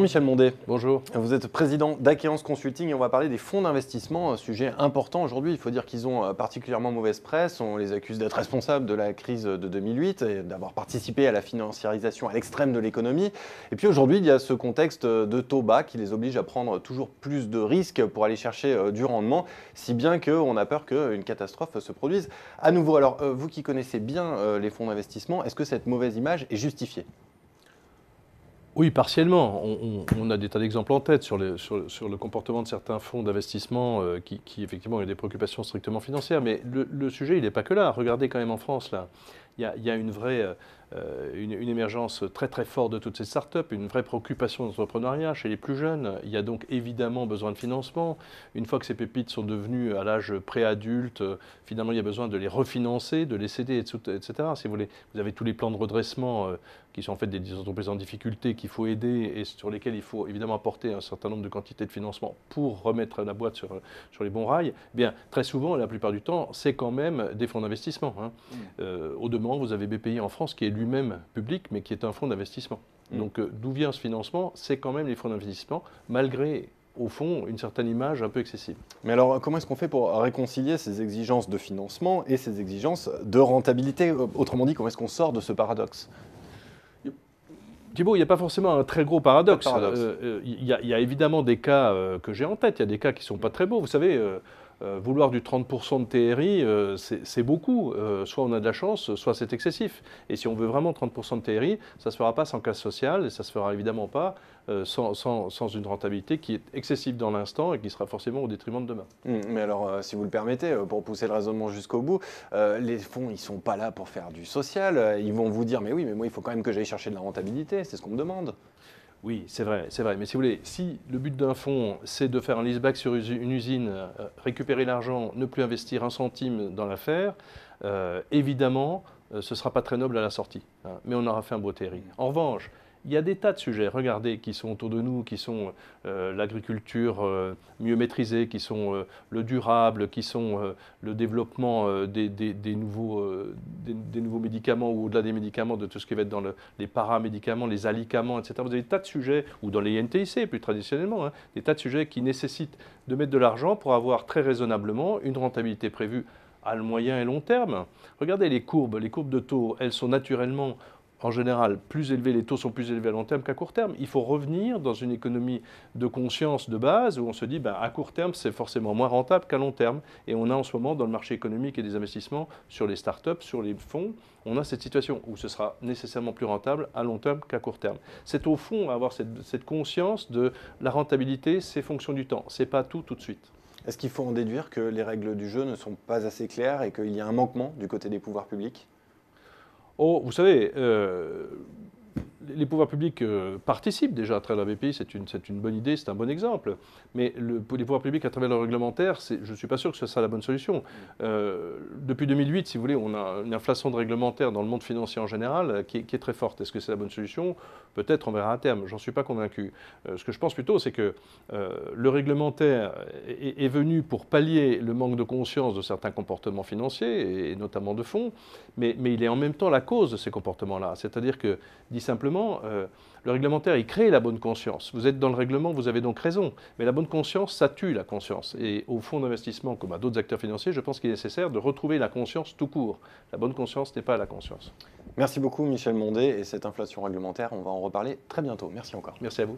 Michel Mondet. Bonjour. Vous êtes président d'Akeance Consulting et on va parler des fonds d'investissement, un sujet important aujourd'hui. Il faut dire qu'ils ont particulièrement mauvaise presse. On les accuse d'être responsables de la crise de 2008 et d'avoir participé à la financiarisation à l'extrême de l'économie. Et puis aujourd'hui, il y a ce contexte de taux bas qui les oblige à prendre toujours plus de risques pour aller chercher du rendement, si bien qu'on a peur qu'une catastrophe se produise à nouveau. Alors, vous qui connaissez bien les fonds d'investissement, est-ce que cette mauvaise image est justifiée ? Oui, partiellement. On a des tas d'exemples en tête sur le comportement de certains fonds d'investissement qui effectivement ont des préoccupations strictement financières. Mais le sujet, il n'est pas que là. Regardez quand même en France, là. Il y a une vraie une émergence très très forte de toutes ces startups, une vraie préoccupation d'entrepreneuriat chez les plus jeunes. Il y a donc évidemment besoin de financement. Une fois que ces pépites sont devenues à l'âge préadulte, finalement il y a besoin de les refinancer, de les céder, etc. Si vous voulez, vous avez tous les plans de redressement qui sont en fait des entreprises en difficulté qu'il faut aider et sur lesquels il faut évidemment apporter un certain nombre de quantités de financement pour remettre la boîte sur les bons rails. Eh bien, très souvent, la plupart du temps, c'est quand même des fonds d'investissement. Au demeurant, vous avez BPI en France qui est lui-même public, mais qui est un fonds d'investissement. Donc, d'où vient ce financement? C'est quand même les fonds d'investissement, malgré, au fond, une certaine image un peu excessive. Mais alors, comment est-ce qu'on fait pour réconcilier ces exigences de financement et ces exigences de rentabilité? Autrement dit, comment est-ce qu'on sort de ce paradoxe? Thibault, il n'y a pas forcément un très gros paradoxe. Il y a évidemment des cas que j'ai en tête, il y a des cas qui ne sont pas très beaux. Vous savez, vouloir du 30% de TRI, c'est beaucoup. Soit on a de la chance, soit c'est excessif. Et si on veut vraiment 30% de TRI, ça ne se fera pas sans casse sociale et ça ne se fera évidemment pas sans une rentabilité qui est excessive dans l'instant et qui sera forcément au détriment de demain. Mais alors, si vous le permettez, pour pousser le raisonnement jusqu'au bout, les fonds, ils ne sont pas là pour faire du social. Ils vont vous dire, mais oui, mais moi, il faut quand même que j'aille chercher de la rentabilité. C'est ce qu'on me demande. Oui, c'est vrai. Mais si vous voulez, si le but d'un fonds, c'est de faire un leaseback sur une usine, récupérer l'argent, ne plus investir un centime dans l'affaire, évidemment, ce ne sera pas très noble à la sortie. Mais on aura fait un beau TRI. En revanche, il y a des tas de sujets, regardez, qui sont autour de nous, qui sont l'agriculture mieux maîtrisée, qui sont le durable, qui sont le développement des nouveaux médicaments ou au-delà des médicaments, de tout ce qui va être dans les paramédicaments, les alicaments, etc. Vous avez des tas de sujets, ou dans les INTIC plus traditionnellement, des tas de sujets qui nécessitent de mettre de l'argent pour avoir très raisonnablement une rentabilité prévue à moyen et long terme. Regardez les courbes de taux, elles sont naturellement en général plus élevés, les taux sont plus élevés à long terme qu'à court terme. Il faut revenir dans une économie de conscience de base où on se dit à court terme c'est forcément moins rentable qu'à long terme. Et on a en ce moment dans le marché économique et des investissements sur les startups, sur les fonds, on a cette situation où ce sera nécessairement plus rentable à long terme qu'à court terme. C'est au fond avoir cette conscience de la rentabilité, c'est fonction du temps, c'est pas tout de suite. Est-ce qu'il faut en déduire que les règles du jeu ne sont pas assez claires et qu'il y a un manquement du côté des pouvoirs publics ? Oh, vous savez, les pouvoirs publics participent déjà à travers la BPI, c'est une bonne idée, c'est un bon exemple. Mais les pouvoirs publics à travers le réglementaire, je ne suis pas sûr que ce soit la bonne solution. Depuis 2008, si vous voulez, on a une inflation de réglementaire dans le monde financier en général qui est très forte. Est-ce que c'est la bonne solution? Peut-être, on verra à terme. J'en suis pas convaincu. Ce que je pense plutôt, c'est que le réglementaire est venu pour pallier le manque de conscience de certains comportements financiers, et notamment de fonds, mais il est en même temps la cause de ces comportements-là. C'est-à-dire que, dit simplement, le réglementaire, il crée la bonne conscience. Vous êtes dans le règlement, vous avez donc raison. Mais la bonne conscience, ça tue la conscience. Et au fonds d'investissement, comme à d'autres acteurs financiers, je pense qu'il est nécessaire de retrouver la conscience tout court. La bonne conscience n'est pas la conscience. Merci beaucoup Michel Mondet. Et cette inflation réglementaire, on va en reparler très bientôt. Merci encore. Merci à vous.